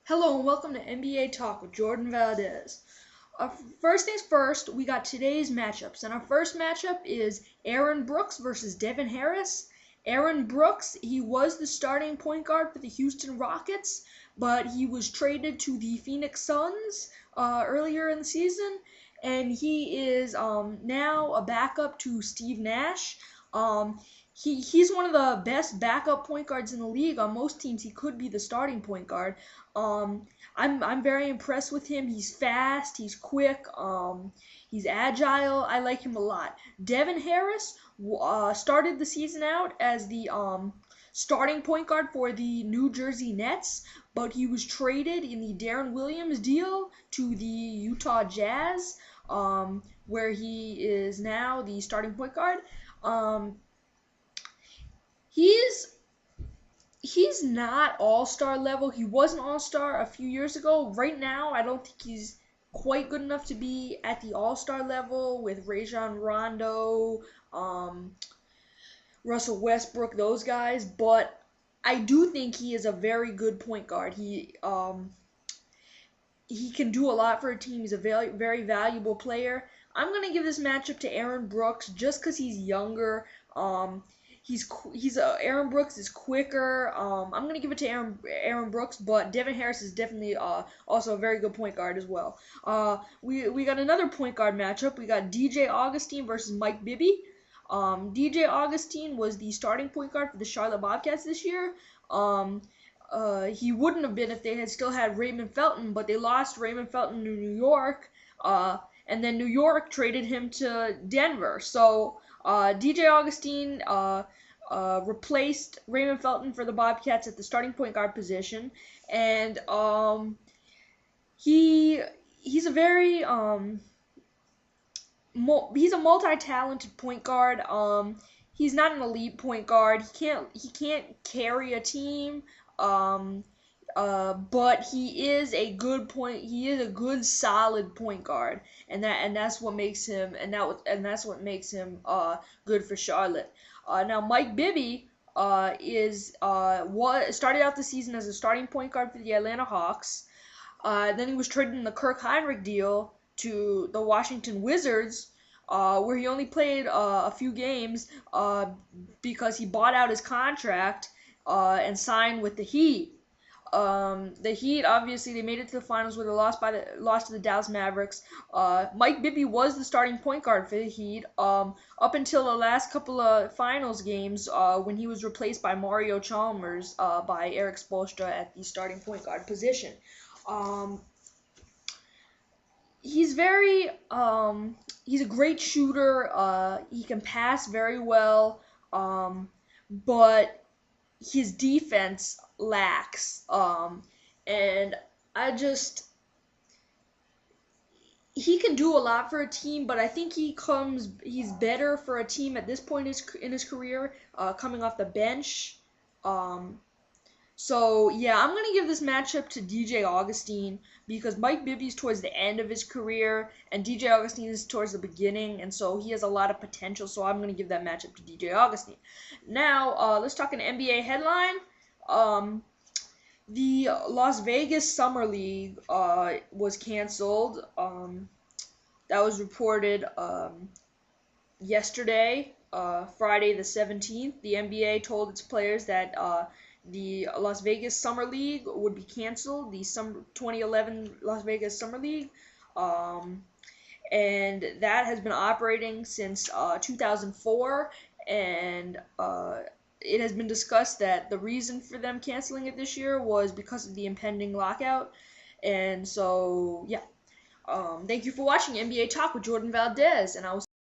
Hello and welcome to NBA Talk with Jordan Valdez. First things first, we got today's matchups. And our first matchup is Aaron Brooks versus Devin Harris. Aaron Brooks, he was the starting point guard for the Houston Rockets, but he was traded to the Phoenix Suns earlier in the season. And he is now a backup to Steve Nash. He's one of the best backup point guards in the league. On most teams, he could be the starting point guard. I'm very impressed with him. He's fast. He's quick. He's agile. I like him a lot. Devin Harris started the season out as the starting point guard for the New Jersey Nets, but he was traded in the Deron Williams deal to the Utah Jazz, where he is now the starting point guard. He's not all-star level. He was an all-star a few years ago. Right now, I don't think he's quite good enough to be at the all-star level with Rajon Rondo, Russell Westbrook, those guys. But I do think he is a very good point guard. He can do a lot for a team. He's a very, very valuable player. I'm gonna give this matchup to Aaron Brooks just because he's younger. Aaron Brooks is quicker. I'm gonna give it to Aaron Brooks, but Devin Harris is definitely also a very good point guard as well. We got another point guard matchup. We got DJ Augustin versus Mike Bibby. DJ Augustin was the starting point guard for the Charlotte Bobcats this year. He wouldn't have been if they had still had Raymond Felton, but they lost Raymond Felton to New York. And then New York traded him to Denver. So DJ Augustin replaced Raymond Felton for the Bobcats at the starting point guard position, and he's a very he's a multi-talented point guard. He's not an elite point guard. He can't carry a team. But he is a good point. He is a good, solid point guard, and that's what makes him good for Charlotte. Now Mike Bibby started out the season as a starting point guard for the Atlanta Hawks. Then he was traded in the Kirk Hinrich deal to the Washington Wizards, where he only played a few games because he bought out his contract and signed with the Heat. The Heat, obviously, they made it to the finals where they lost to the Dallas Mavericks. Mike Bibby was the starting point guard for the Heat up until the last couple of finals games when he was replaced by Mario Chalmers by Erik Spoelstra at the starting point guard position. He's a great shooter. He can pass very well, but his defense lacks. And he can do a lot for a team, but I think he's better for a team at this point in his career, coming off the bench. So yeah, I'm gonna give this matchup to DJ Augustin because Mike Bibby's towards the end of his career and DJ Augustin is towards the beginning, and so he has a lot of potential. So I'm gonna give that matchup to DJ Augustin. Now let's talk an NBA headline. The Las Vegas Summer League was canceled. That was reported yesterday, Friday the 17th. The NBA told its players that the Las Vegas Summer League would be canceled, the 2011 Las Vegas Summer League, and that has been operating since 2004, and it has been discussed that the reason for them canceling it this year was because of the impending lockout, and so, yeah. Thank you for watching NBA Talk with Jordan Valdez, and I will